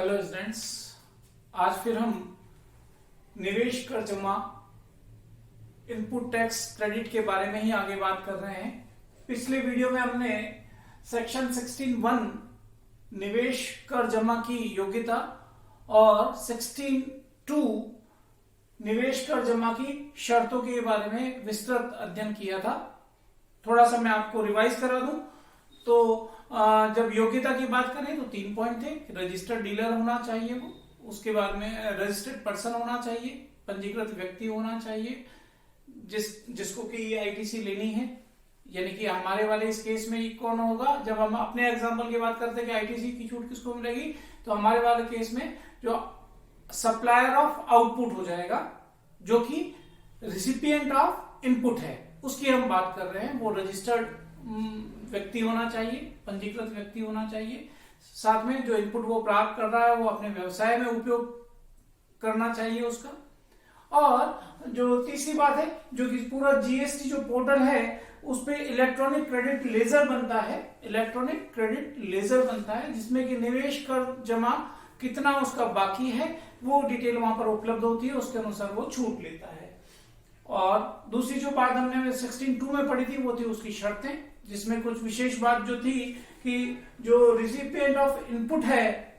Hello students, आज फिर हम निवेश कर जमा इनपुट टैक्स क्रेडिट के बारे में ही आगे बात कर रहे हैं। पिछले वीडियो में हमने सेक्शन 16(1) निवेश कर जमा की योग्यता और 16(2) निवेश कर जमा की शर्तों के बारे में विस्तृत अध्ययन किया था। थोड़ा सा मैं आपको रिवाइज करा दूं तो जब योग्यता की बात करें तो 3 पॉइंट थे। रजिस्टर्ड डीलर होना चाहिए वो, उसके बाद में रजिस्टर्ड पर्सन होना चाहिए, पंजीकृत व्यक्ति होना चाहिए जिसको कि आईटीसी लेनी है। यानी कि हमारे वाले इस केस में कौन होगा, जब हम अपने एग्जांपल की बात करते हैं कि आईटीसी की छूट किसको मिलेगी, तो हमारे वाले केस में जो सप्लायर ऑफ आउटपुट हो जाएगा, जो कि रिसिपिएंट ऑफ इनपुट है, उसकी हम बात कर रहे हैं। वो रजिस्टर्ड व्यक्ति होना चाहिए, पंजीकृत व्यक्ति होना चाहिए। साथ में जो इनपुट वो प्राप्त कर रहा है वो अपने व्यवसाय में उपयोग करना चाहिए उसका। और जो तीसरी बात है, जो कि पूरा जीएसटी जो पोर्टल है उस पे इलेक्ट्रॉनिक क्रेडिट लेजर बनता है, इलेक्ट्रॉनिक क्रेडिट लेजर बनता है जिसमें कि निवेश कर जमा कितना उसका बाकी है वो डिटेल वहां पर उपलब्ध होती है, उसके अनुसार वो छूट लेता है। और दूसरी जो बात हमने 16(2) में पढ़ी थी वो थी उसकी शर्तें, जिसमें कुछ विशेष बात जो थी कि जो रिसिपिएंट ऑफ इनपुट है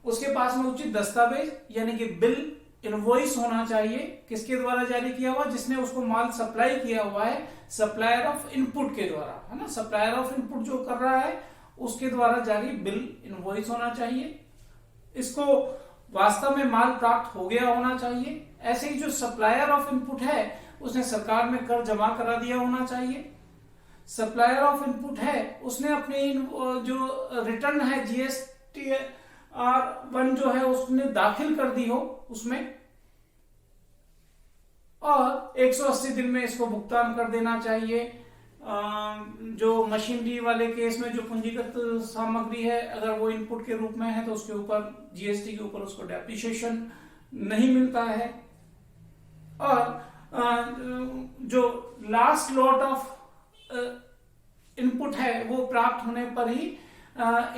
उसके पास में उचित दस्तावेज यानी कि बिल इनवॉइस होना चाहिए। किसके द्वारा जारी किया हुआ? जिसने उसको माल सप्लाई किया हुआ है, सप्लायर ऑफ इनपुट के द्वारा, है ना। सप्लायर ऑफ इनपुट जो कर रहा है उसके द्वारा जारी बिल इनवॉइस होना चाहिए। इसको वास्तव में माल प्राप्त हो गया होना चाहिए। ऐसे ही जो सप्लायर ऑफ इनपुट है उसने सरकार में कर जमा करा दिया होना चाहिए। सप्लायर ऑफ इनपुट है उसने अपने जो रिटर्न है GSTR-1 जो है उसने दाखिल कर दी हो उसमें, और 180 दिन में इसको भुगतान कर देना चाहिए। जो मशीनरी वाले केस में जो पूंजीगत सामग्री है अगर वो इनपुट के रूप में है तो उसके ऊपर जीएसटी के ऊपर उसको डेप्रिसिएशन नहीं मिलता है। और जो लास्ट लॉट ऑफ इनपुट है वो प्राप्त होने पर ही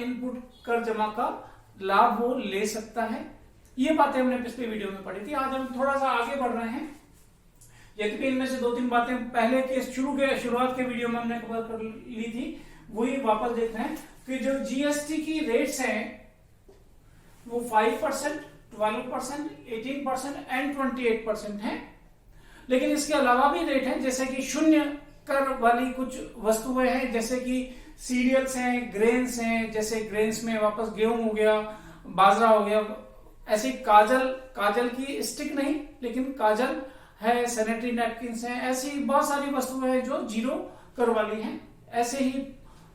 इनपुट कर जमा का लाभ वो ले सकता है। ये बातें हमने पिछले वीडियो में पढ़ी थी। आज हम थोड़ा सा आगे बढ़ रहे हैं। यद्यपि इनमें से 2-3 बातें पहले के शुरुआत के वीडियो में हमने कवर कर ली थी, वही वापस देख रहे हैं कि जो जीएसटी की रेट्स हैं वो 5%, 12%, 18% एंड 28% है। लेकिन इसके अलावा भी रेट है, जैसे कि शून्य कर वाली कुछ वस्तुएं हैं, जैसे कि सीरियल्स हैं, ग्रेन्स हैं, जैसे ग्रेन्स में वापस गेहूं हो गया, बाजरा हो गया। ऐसे काजल की स्टिक नहीं लेकिन काजल है, सैनिटरी नैपकिन्स हैं, ऐसी बहुत सारी वस्तुएं हैं जो 0 कर वाली हैं। ऐसे ही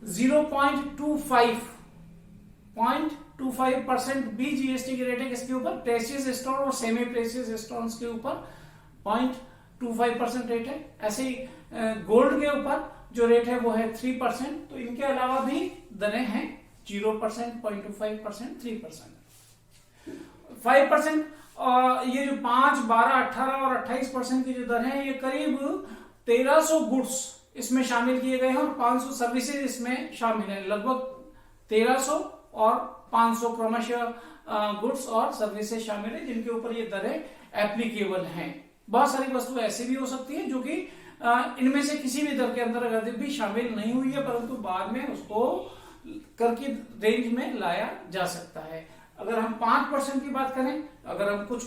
0.25% भी जीएसटी की रेट है। किसके ऊपर? प्रेशियस स्टोन और सेमी प्रेशियस स्टोन्स के ऊपर 0.25% रेट है। ऐसे ही गोल्ड के ऊपर जो रेट है वो है 3%। तो इनके अलावा भी दरें हैं 0%, 0.25%, 3%, 5%। और ये जो 5, 12, 18 और 28% की जो दर है ये करीब 1300 गुड्स इसमें शामिल किए गए हैं और 500 सर्विसेज इसमें शामिल है। लगभग 1300 और 500 क्रमशः गुड्स और सर्विसेज शामिल है जिनके ऊपर ये दरें एप्लीकेबल हैं। बहुत सारी वस्तु ऐसी भी हो सकती है जो कि इनमें से किसी भी दर के अंदर अगर भी शामिल नहीं हुई है, परंतु बाद में उसको कर की रेंज में लाया जा सकता है। अगर हम 5% की बात करें, अगर हम कुछ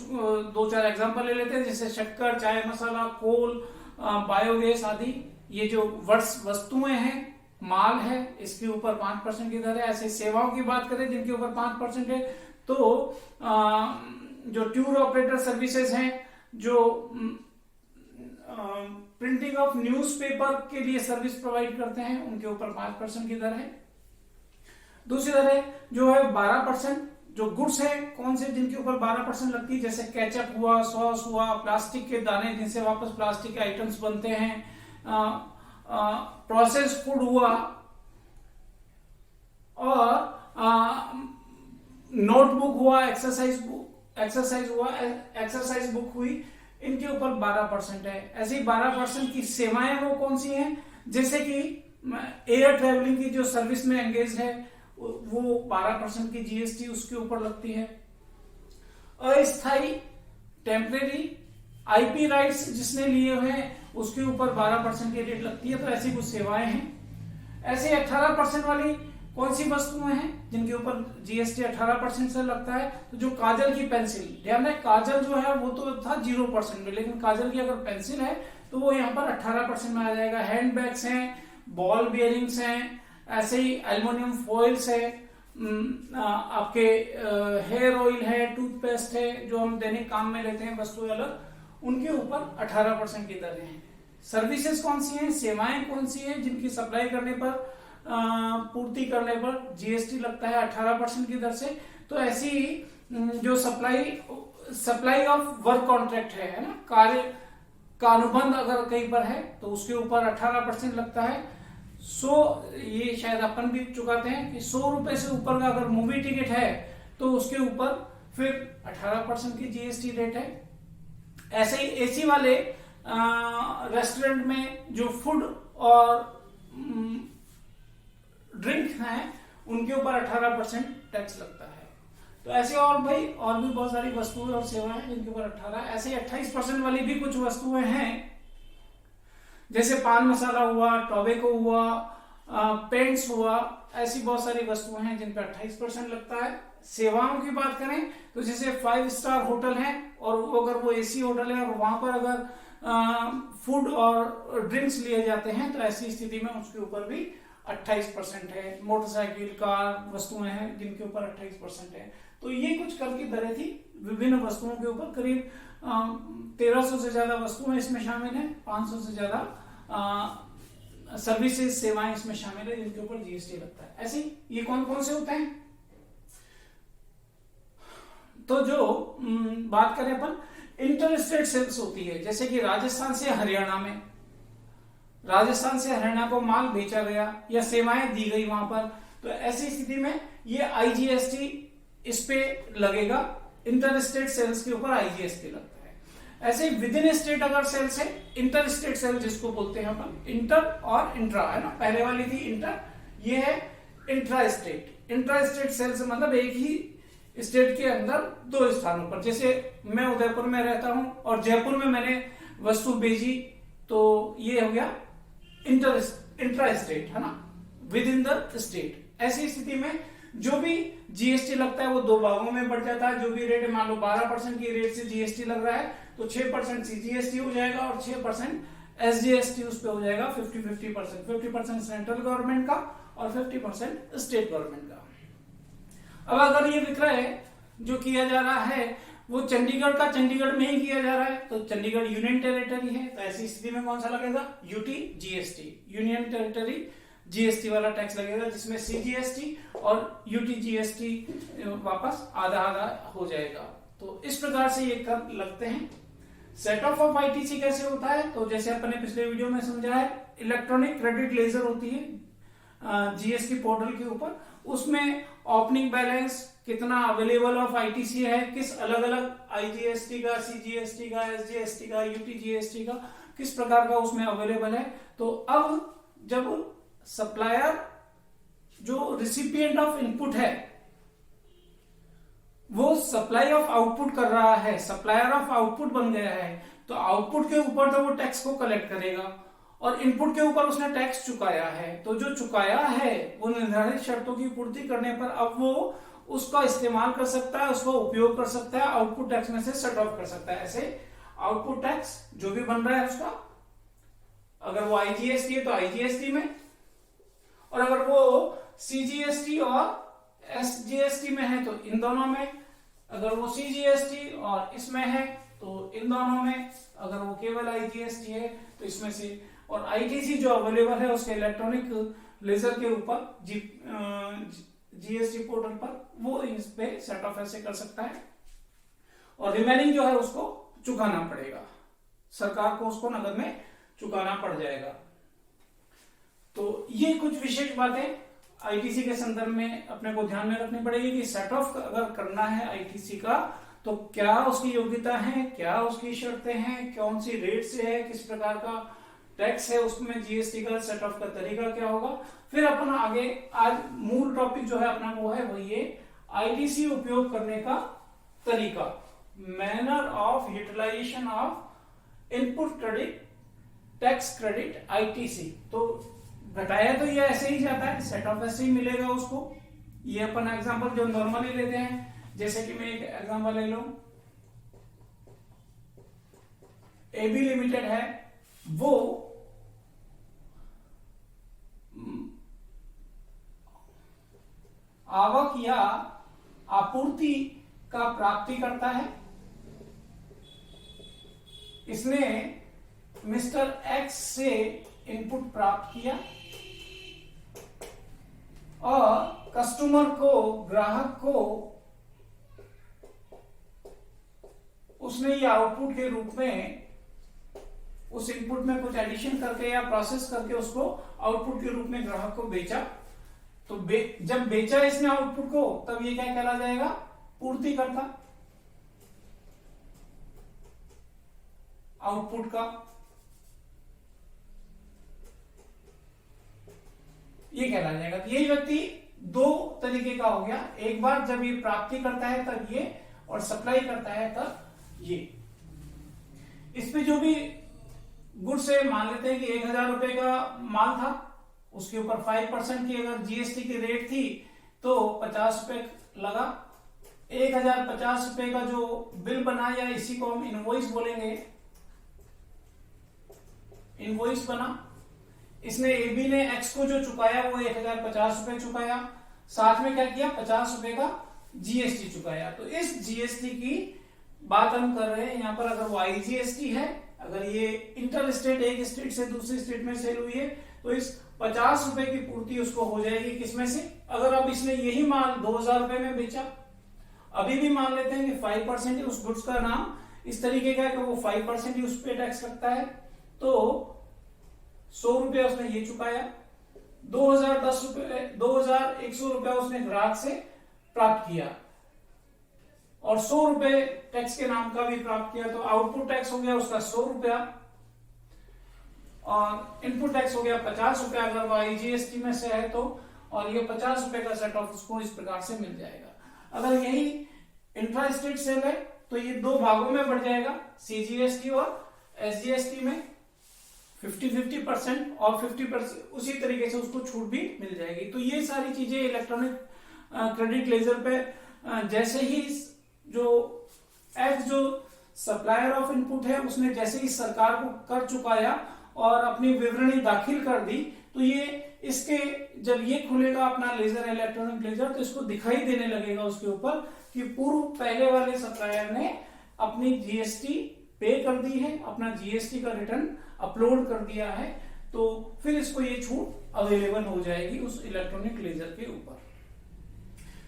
2-4 एग्जांपल ले लेते हैं, जैसे शक्कर, चाय मसाला, कोल, बायोगैस आदि, ये जो वस्तुएं हैं, माल है, इसके ऊपर 5% की दर है। ऐसे सेवाओं की बात करें जिनके ऊपर 5% है, तो जो टूर ऑपरेटर सर्विसेज हैं, जो प्रिंटिंग ऑफ न्यूज़पेपर के लिए सर्विस प्रोवाइड करते हैं, उनके ऊपर 5% की दर है। दूसरी दर है जो है 12%। जो गुड्स है कौन से जिनके ऊपर 12% लगती है, जैसे केचप हुआ, सॉस हुआ, प्लास्टिक के दाने जिनसे वापस प्लास्टिक के आइटम्स बनते हैं, प्रोसेस फूड हुआ, और नोटबुक हुआ, एक्सरसाइज बुक हुई, इनके ऊपर 12% है। ऐसे ही 12% की सेवाएं वो कौन सी हैं, जैसे कि एयर ट्रेवलिंग की जो सर्विस में एंगेज है वो 12% की जीएसटी उसके ऊपर लगती है। अस्थायी टेम्परेरी आईपी राइट्स जिसने लिए हुए हैं उसके ऊपर 12% की रेट लगती है। तो ऐसी कुछ सेवाएं हैं। ऐसे 18% वाली कौन सी वस्तुएं हैं जिनके ऊपर जीएसटी 18% से लगता है? तो जो काजल की पेंसिल, ध्यान रहे काजल जो है वो तो था 0% में, लेकिन काजल की अगर पेंसिल है तो वो यहाँ पर 18% में आ जाएगा। हैंड बैग्स हैं, बॉल बियरिंग्स हैं, ऐसे ही एल्युमिनियम फॉइल्स है, आपके हेयर ऑयल है, टूथपेस्ट है, जो हम दैनिक काम में लेते हैं वस्तुएं अलग, उनके ऊपर 18% की दरें हैं। सर्विसेज कौन सी हैं, सेवाएं कौन सी हैं जिनकी सप्लाई करने पर, पूर्ति करने पर जीएसटी लगता है 18% की दर से? तो ऐसी जो सप्लाई ऑफ वर्क कॉन्ट्रैक्ट है ना, कार्य का अनुबंध अगर कहीं पर है तो उसके ऊपर 18% लगता है। ये शायद अपन भी चुकाते हैं कि 100 रुपए से ऊपर का अगर मूवी टिकट है तो उसके ऊपर फिर 18% की जीएसटी रेट है। ऐसे ही एसी वाले रेस्टोरेंट में जो फूड और ड्रिंक हैं उनके ऊपर 18% टैक्स लगता है। तो ऐसे और भी बहुत सारी वस्तुएं और सेवाएं हैं जिनके ऊपर 18, ऐसे 28% वाली भी कुछ वस्तुएं हैं जैसे पान मसाला हुआ, टोबैको हुआ, पेंट्स हुआ, ऐसी बहुत सारी वस्तुएं हैं जिन पर 28% लगता है। सेवाओं की बात करें तो जैसे 5 स्टार होटल है और अगर वो एसी होटल है और वहां पर अगर फूड और ड्रिंक्स लिए जाते हैं तो ऐसी स्थिति में उसके ऊपर भी 28% है। मोटरसाइकिल, कार वस्तुएं हैं जिनके ऊपर 28% है। तो ये कुछ कर की दरें थी विभिन्न वस्तुओं के ऊपर। करीब 1300 से ज्यादा वस्तुएं इसमें शामिल हैं, 500 से ज्यादा सर्विसेज सेवाएं इसमें शामिल है जिनके ऊपर जीएसटी लगता है। ऐसे ये कौन कौन से होते हैं? तो जो बात करें अपन इंटर स्टेट सेल्स होती है, जैसे कि राजस्थान से हरियाणा को माल बेचा गया या सेवाएं दी गई वहां पर, तो ऐसी स्थिति में ये आईजीएसटी इस पे लगेगा। इंटर स्टेट सेल्स के ऊपर आईजीएसटी लगता है। ऐसे विद इन स्टेट अगर सेल्स है, इंटर स्टेट सेल जिसको बोलते हैं अपन, इंटर और इंट्रा है ना, पहले वाली थी इंटर, ये है intra state. Intra state sales मतलब एक ही स्टेट के अंदर 2 स्थानों पर, जैसे मैं उदयपुर में रहता हूं और जयपुर में मैंने वस्तु भेजी तो ये हो गया इंट्रा स्टेट है ना, विद इन द स्टेट। ऐसी स्थिति में जो भी जीएसटी लगता है वो 2 भागों में बढ़ जाता है। जो भी रेट, मान लो 12% की रेट से जीएसटी लग रहा है तो 6% सीजीएसटी हो जाएगा और 6% एसजीएसटी उस पे हो जाएगा। 50% सेंट्रल गवर्नमेंट का और 50% स्टेट गवर्नमेंट का। अब अगर ये विक्रय जो किया जा रहा है वो चंडीगढ़ का चंडीगढ़ में ही किया जा रहा है तो चंडीगढ़ यूनियन टेरिटरी है, तो ऐसी स्थिति में कौन सा लगेगा? UT GST, union territory GST वाला टैक्स लगेगा, जिसमें सीजीएसटी और यूटी जीएसटी वापस आधा आधा हो जाएगा। तो इस प्रकार से ये कर लगते हैं। सेट ऑफ आईटीसी कैसे होता है? तो जैसे अपने पिछले वीडियो में समझा है, इलेक्ट्रॉनिक क्रेडिट लेजर होती है जीएसटी पोर्टल के ऊपर, उसमें ओपनिंग बैलेंस कितना अवेलेबल ऑफ आईटीसी है, किस अलग अलग आईजीएसटी का, सीजीएसटी का, एसजीएसटी का, यूटी जीएसटी का किस प्रकार का उसमें अवेलेबल है। तो अब जब सप्लायर जो रिसिपिएंट ऑफ इनपुट है वो सप्लाई ऑफ आउटपुट कर रहा है, सप्लायर ऑफ आउटपुट बन गया है, तो आउटपुट के ऊपर तो वो टैक्स को कलेक्ट करेगा और इनपुट के ऊपर उसने टैक्स चुकाया है। तो जो चुकाया है वो निर्धारित शर्तों की पूर्ति करने पर अब वो उसका इस्तेमाल कर सकता है, उसका उपयोग कर सकता है, आउटपुट टैक्स में से सेट ऑफ कर सकता है। ऐसे आउटपुट टैक्स जो भी बन रहा है उसका, अगर वो आईजीएसटी है तो आईजीएसटी में, और अगर वो सीजीएसटी और एसजीएसटी में है तो इन दोनों में, अगर वो सीजीएसटी और इसमें है तो इन दोनों में, अगर वो केवल आईजीएसटी है तो इसमें से, और आईटीसी जो अवेलेबल है उसके इलेक्ट्रॉनिक लेजर के ऊपर जीएसटी पोर्टल पर, वो इस पे सेट ऑफ ऐसे कर सकता है और रिमेनिंग जो है उसको चुकाना पड़ेगा, सरकार को उसको नकद में चुकाना पड़ जाएगा। तो ये कुछ विशेष बातें आईटीसी के संदर्भ में अपने को ध्यान में रखनी पड़ेगी कि सेट ऑफ अगर करना है आईटीसी का तो क्या उसकी योग्यता है, क्या उसकी शर्तें हैं, कौन सी रेट से है, किस प्रकार का टैक्स है उसमें जीएसटी का सेट ऑफ का तरीका क्या होगा। फिर अपन आगे आज मूल टॉपिक जो है अपना वो है वो ये आईटीसी उपयोग करने का तरीका, manner of utilization of input credit tax credit ITC. तो घटाया तो ये ऐसे ही जाता है, सेट ऑफ ऐसे ही मिलेगा उसको। ये अपन एग्जांपल जो नॉर्मली लेते हैं, जैसे कि मैं एक एग्जांपल ले लूं, एबी लिमिटेड है, वो आवक या आपूर्ति का प्राप्ति करता है। इसने मिस्टर एक्स से इनपुट प्राप्त किया और कस्टमर को, ग्राहक को उसने ये आउटपुट के रूप में उस इनपुट में कुछ एडिशन करके या प्रोसेस करके उसको आउटपुट के रूप में ग्राहक को बेचा। तो जब बेचा इसने आउटपुट को, तब ये क्या कहला जाएगा, पूर्तिकर्ता आउटपुट का। ये कहला जाएगा। तो यही व्यक्ति दो तरीके का हो गया, एक बार जब ये प्राप्ति करता है तब ये, और सप्लाई करता है तब ये। इसमें जो भी गुड्स है, मान लेते हैं कि 1000 रुपए का माल था, उसके ऊपर 5% की अगर जीएसटी की रेट थी तो 50 रुपए लगा। 1050 रुपए का जो बिल बना, या इसी को हम इनवॉइस बोलेंगे, इनवॉइस बना, इसने एबी ने एक्स को जो चुकाया वो 1050 रुपए चुकाया, साथ में क्या किया, 50 रुपए का जीएसटी चुकाया। तो इस जीएसटी की बात हम कर रहे हैं यहाँ पर। अगर वो आईजीएसटी है, अगर ये इंटर स्टेट, एक स्टेट से दूसरी स्टेट में सेल हुई है, तो इस 50 रुपए की पूर्ति उसको हो जाएगी किसमें से। अगर अब इसने यही माल 2000 रुपए में बेचा, अभी भी मान लेते हैं कि 5% उस गुड्स का नाम इस तरीके का है कि वो 5% ही उस पे टैक्स लगता है, तो 100 रुपए उसने ये चुकाया, 2100 रुपया उसने ग्राहक से प्राप्त किया, और 100 रुपए टैक्स के नाम का भी प्राप्त किया। तो आउटपुट टैक्स हो गया उसका 100 रुपया, और इनपुट टैक्स हो गया 50 रुपया अगर वो आईजीएसटी में से है तो, और ये 50 रुपए का सेट ऑफ उसको इस प्रकार से मिल जाएगा। अगर यही इंट्रा स्टेट सेल है तो ये दो भागों में बढ़ जाएगा, सीजीएसटी और एसजीएसटी में 50-50% और 50% उसी तरीके से उसको छूट भी मिल जाएगी। तो ये सारी चीजें इलेक्ट्रॉनिक क्रेडिट लेजर पे जैसे ही जो एक्स जो सप्लायर ऑफ इनपुट है उसने जैसे ही सरकार को कर चुकाया और अपनी विवरणी दाखिल कर दी, तो ये इसके जब ये खुलेगा अपना लेजर, इलेक्ट्रॉनिक लेजर, तो इसको दिखाई देने लगेगा उसके ऊपर कि पूर्व पहले वाले सप्लायर ने अपनी जीएसटी पे कर दी है, अपना जीएसटी का रिटर्न अपलोड कर दिया है, तो फिर इसको ये छूट अवेलेबल हो जाएगी उस इलेक्ट्रॉनिक लेजर के ऊपर।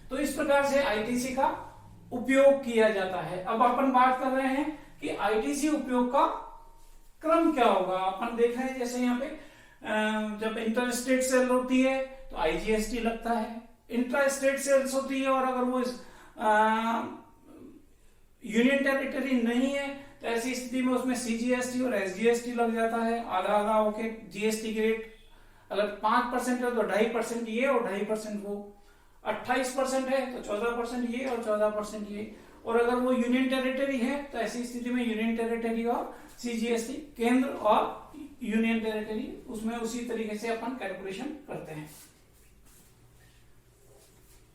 तो इस प्रकार से आईटीसी का उपयोग किया जाता है। अब अपन बात कर रहे हैं कि आईटीसी उपयोग का क्रम क्या होगा। अपन देख रहे हैं जैसे यहाँ पे जब इंटर स्टेट सेल होती है तो आईजीएसटी लगता है, इंट्रा स्टेट सेल्स होती है और अगर वो यूनियन टेरिटरी नहीं है तो ऐसी स्थिति में उसमें सीजीएसटी और एसजीएसटी लग जाता है। आधा आधा होके जीएसटी की रेट अगर 5% है तो 2.5% ये और 2.5% वो, 28% है तो 14% ये और 14% ये। और अगर वो यूनियन टेरिटरी है तो ऐसी स्थिति में यूनियन टेरिटरी और सीजीएसटी, केंद्र और यूनियन टेरिटरी, उसमें उसी तरीके से अपन कैलकुलेशन करते हैं।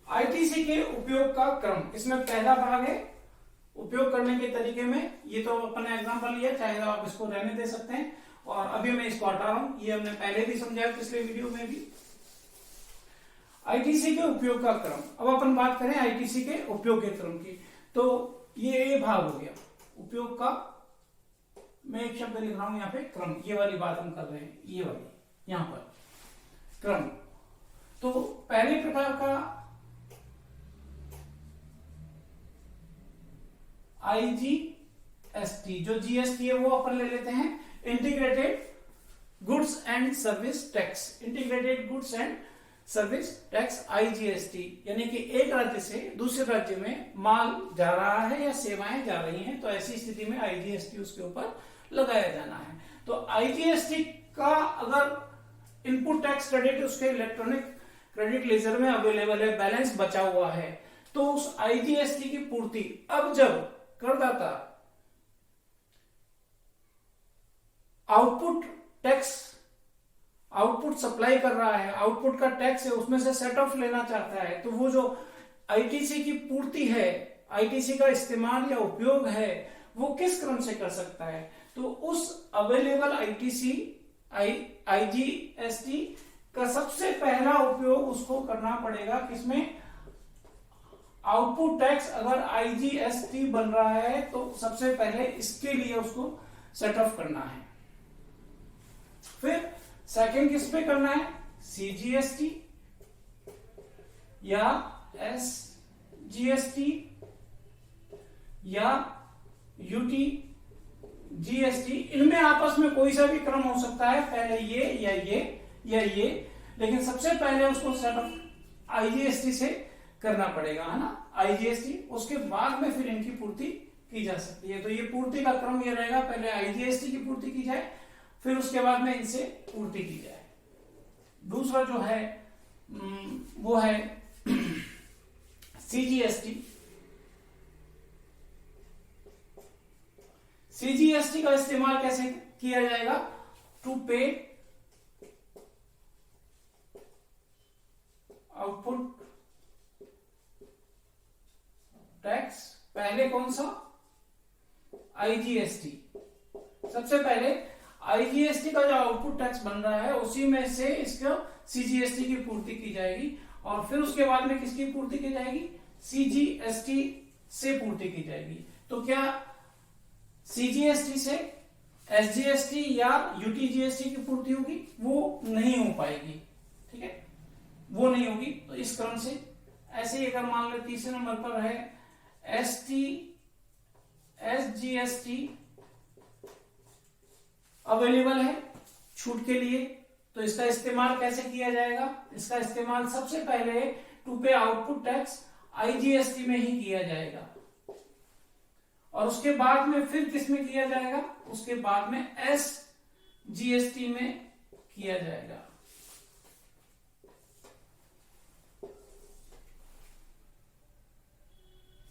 आईटीसी के उपयोग का क्रम, इसमें पहला भाग है उपयोग करने के तरीके में। ये तो अपन ने एग्जांपल लिया, चाहे तो आप इसको रहने दे सकते हैं, और अभी मैं इसको हटा रहा हूं, ये हमने पहले भी समझाया पिछले वीडियो में भी। आईटीसी के उपयोग का क्रम, अब अपन बात करें आईटीसी के उपयोग के क्रम की, तो ये भाग हो गया उपयोग का। मैं एक शब्द लिख रहा हूं यहाँ पे, क्रम, ये वाली बात हम कर रहे हैं, ये वाली यहां पर क्रम। तो पहले प्रकार का आईजीएसटी, जो जीएसटी है वो अपन ले लेते हैं integrated goods and service tax, integrated goods and service tax IGST, यानी कि एक राज्य से दूसरे राज्य में माल जा रहा है या सेवाएं जा रही हैं तो ऐसी स्थिति में आईजीएसटी उसके ऊपर लगाया जाना है। तो आईजीएसटी का अगर इनपुट टैक्स क्रेडिट उसके इलेक्ट्रॉनिक क्रेडिट लेजर में अवेलेबल है, बैलेंस बचा हुआ है, तो उस आईजीएसटी की पूर्ति अब जब करदाता आउटपुट टैक्स आउटपुट सप्लाई कर रहा है, आउटपुट का टैक्स है उसमें से सेट ऑफ लेना चाहता है, तो वो जो आईटीसी की पूर्ति है, आईटीसी का इस्तेमाल या उपयोग है, वो किस क्रम से कर सकता है? तो उस अवेलेबल आईटीसी आईजीएसटी का सबसे पहला उपयोग उसको करना पड़ेगा किसमें? आउटपुट टैक्स अगर आईजीएसटी बन रहा है तो सबसे पहले इसके लिए उसको सेट ऑफ करना है। फिर सेकंड किस पे करना है? सीजीएसटी या एसजीएसटी या यूटी जीएसटी, इनमें आपस में कोई सा भी क्रम हो सकता है, पहले ये या ये, लेकिन सबसे पहले उसको सेट ऑफ आईजीएसटी से करना पड़ेगा, है ना, आईजीएसटी। उसके बाद में फिर इनकी पूर्ति की जा सकती है। तो ये पूर्ति का क्रम ये रहेगा, पहले आईजीएसटी की पूर्ति की जाए, फिर उसके बाद में इनसे पूर्ति की जाए। दूसरा जो है वो है सीजीएसटी। सीजीएसटी का इस्तेमाल कैसे किया जाएगा? टू पे आउटपुट टैक्स, पहले कौन सा? आईजीएसटी। सबसे पहले आईजीएसटी का जो आउटपुट टैक्स बन रहा है उसी में से इसका सीजीएसटी की पूर्ति की जाएगी, और फिर उसके बाद में किसकी पूर्ति की जाएगी? सीजीएसटी से पूर्ति की जाएगी। तो क्या सीजीएसटी से एसजीएसटी या यूटीजीएसटी की पूर्ति होगी? वो नहीं हो पाएगी, ठीक है, वो नहीं होगी। तो इस क्रम से ऐसे ही अगर मान लो तीसरे नंबर पर है एसटी एसजीएसटी अवेलेबल है छूट के लिए, तो इसका इस्तेमाल कैसे किया जाएगा? इसका इस्तेमाल सबसे पहले टू पे आउटपुट टैक्स आईजीएसटी में ही किया जाएगा, और उसके बाद में फिर किस में किया जाएगा? उसके बाद में एसजीएसटी में किया जाएगा।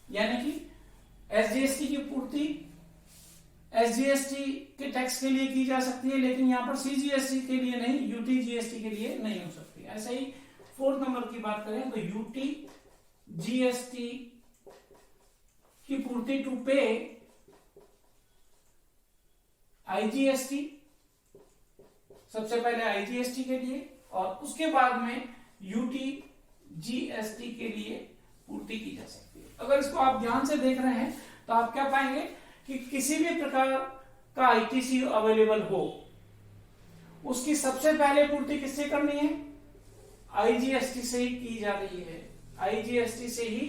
यानी कि एसजीएसटी की पूर्ति एसजीएसटी के टैक्स के लिए की जा सकती है, लेकिन यहां पर सीजीएसटी के लिए नहीं, यूटीजीएसटी के लिए नहीं हो सकती। ऐसे ही फोर्थ नंबर की बात करें तो यूटीजीएसटी की पूर्ति टू पे आईजीएसटी, सबसे पहले आईजीएसटी के लिए और उसके बाद में यूटीजीएसटी के लिए पूर्ति की जा सकती है। अगर इसको आप ध्यान से देख रहे हैं तो आप क्या पाएंगे कि किसी भी प्रकार का आईटीसी अवेलेबल हो, उसकी सबसे पहले पूर्ति किससे करनी है? आईजीएसटी से ही की जा रही है, आईजीएसटी से ही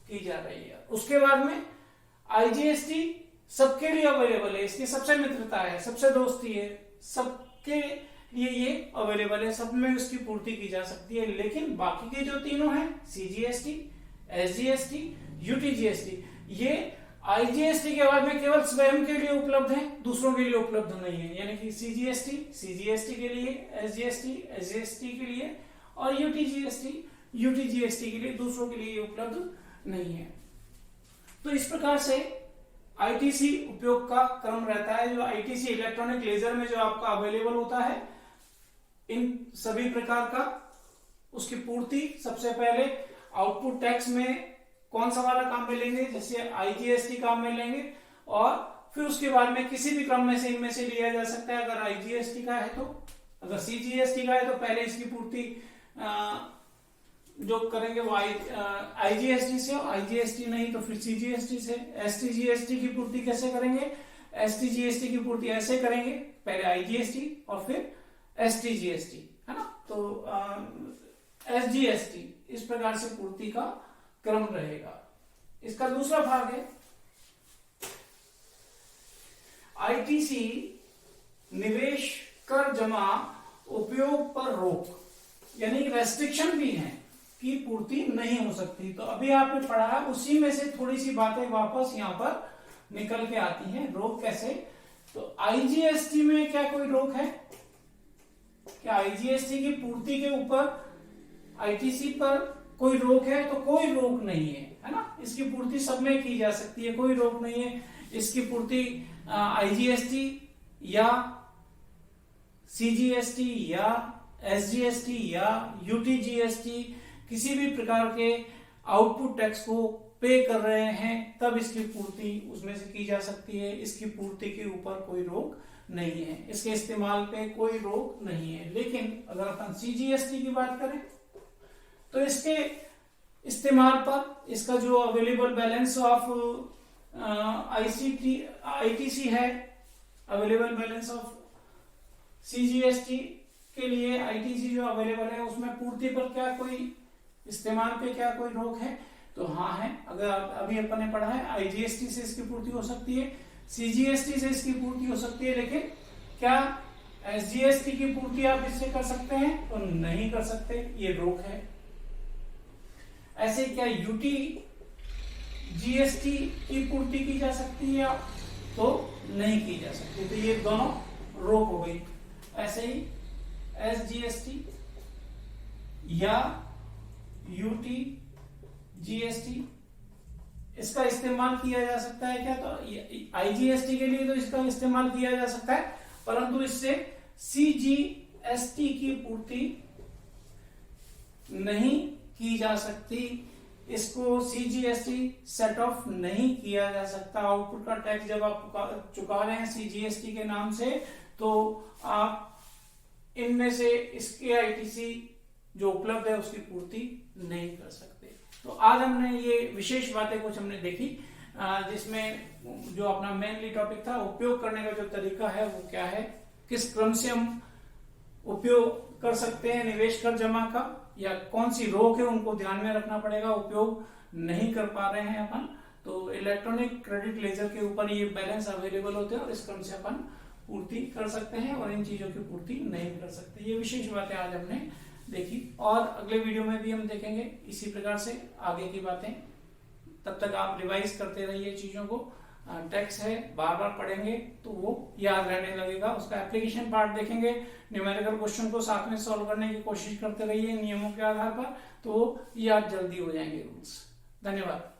की जा रही है। उसके बाद में आईजीएसटी सबके लिए अवेलेबल है, इसकी सबसे मित्रता है, सबसे दोस्ती है, सबके लिए ये अवेलेबल है, सब में उसकी पूर्ति की जा सकती है। लेकिन बाकी के जो तीनों हैं सीजीएसटी, एसजीएसटी, यूटीजीएसटी, ये आईजीएसटी के बाद में केवल स्वयं के लिए उपलब्ध है, दूसरों के लिए उपलब्ध नहीं है। यानी कि सीजीएसटी के लिए, एसजीएसटी के लिए और यूटीजीएसटी के लिए, दूसरों के लिए उपलब्ध नहीं है। तो इस प्रकार से आईटीसी उपयोग का क्रम रहता है। जो आईटीसी इलेक्ट्रॉनिक लेजर में जो आपका अवेलेबल होता है, इन सभी प्रकार का उसकी पूर्ति सबसे पहले आउटपुट टैक्स में कौन सा वाला काम में लेंगे, जैसे आईजीएसटी काम में लेंगे, और फिर उसके बाद में किसी भी क्रम में से इनमें से लिया जा सकता है। अगर आईजीएसटी का है तो, अगर सीजीएसटी का है तो पहले इसकी पूर्ति जो करेंगे वो आईजीएसटी से, आईजीएसटी नहीं तो फिर सीजीएसटी से। एसटीजीएसटी की पूर्ति कैसे करेंगे? एसटीजीएसटी की पूर्ति ऐसे करेंगे, पहले आईजीएसटी और फिर एसटीजीएसटी, है ना। तो एसजीएसटी इस प्रकार से पूर्ति का क्रम रहेगा। इसका दूसरा भाग है आईटीसी निवेश कर जमा उपयोग पर रोक, यानी रेस्ट्रिक्शन भी है की पूर्ति नहीं हो सकती। तो अभी आपने पढ़ा है, उसी में से थोड़ी सी बातें वापस यहां पर निकल के आती हैं। रोक कैसे? तो आईजीएसटी में क्या कोई रोक है? कि आईजीएसटी की पूर्ति के ऊपर आईटीसी पर कोई रोक है, तो कोई रोक नहीं है ना। इसकी पूर्ति सब में की जा सकती है, कोई रोक नहीं है। इसकी पूर्ति आईजीएसटी या सीजीएसटी या एसजीएसटी या यूटीजीएसटी किसी भी प्रकार के आउटपुट टैक्स को पे कर रहे हैं तब इसकी पूर्ति उसमें से की जा सकती है। इसकी पूर्ति के ऊपर कोई रोक नहीं है, इसके इस्तेमाल पे कोई रोक नहीं है। लेकिन अगर अपन सीजीएसटी की बात करें तो इसके इस्तेमाल पर इसका जो अवेलेबल बैलेंस ऑफ आईटीसी है, अवेलेबल बैलेंस ऑफ सीजीएसटी के लिए आईटीसी जो अवेलेबल है उसमें पूर्ति पर क्या कोई इस्तेमाल पे क्या कोई रोक है? तो हाँ है। अगर अभी अपन ने पढ़ा है आईजीएसटी से इसकी पूर्ति हो सकती है, सीजीएसटी से इसकी पूर्ति हो सकती है, लेकिन क्या एसजीएसटी की पूर्ति आप इससे कर सकते हैं? तो नहीं कर सकते, ये रोक है। ऐसे क्या यूटी जीएसटी की पूर्ति की जा सकती है? तो नहीं की जा सकती, तो ये दोनों रोक हो गई। ऐसे ही एसजीएसटी या यूटी जीएसटी इसका इस्तेमाल किया जा सकता है क्या? तो आईजीएसटी के लिए तो इसका इस्तेमाल किया जा सकता है, परंतु इससे सीजीएसटी की पूर्ति नहीं की जा सकती। इसको सीजीएसटी सेट ऑफ नहीं किया जा सकता। आउटपुट का टैक्स जब आप चुका रहे हैं सीजीएसटी के नाम से, तो आप इनमें से इसके आईटीसी जो उपलब्ध है उसकी पूर्ति नहीं कर सकते। तो आज हमने ये विशेष बातें कुछ हमने देखी, जिसमें जो अपना मेनली टॉपिक था उपयोग करने का जो तरीका है वो क्या है, किस क्रम से हम उपयोग कर सकते हैं निवेश कर जमा का, या कौन सी रोक है उनको ध्यान में रखना पड़ेगा, उपयोग नहीं कर पा रहे हैं अपन। तो इलेक्ट्रॉनिक क्रेडिट लेजर के ऊपर ये बैलेंस अवेलेबल होते हैं और इस क्रम से अपन पूर्ति कर सकते हैं और इन चीजों की पूर्ति नहीं कर सकते। ये विशेष बातें आज हमने देखी और अगले वीडियो में भी हम देखेंगे इसी प्रकार से आगे की बातें। तब तक आप रिवाइज करते रहिए चीजों को। टैक्स है, बार बार पढ़ेंगे तो वो याद रहने लगेगा। उसका एप्लीकेशन पार्ट देखेंगे, न्यूमेरिकल क्वेश्चन को साथ में सॉल्व करने की कोशिश करते रहिए नियमों के आधार पर, तो याद जल्दी हो जाएंगे रूल्स। धन्यवाद।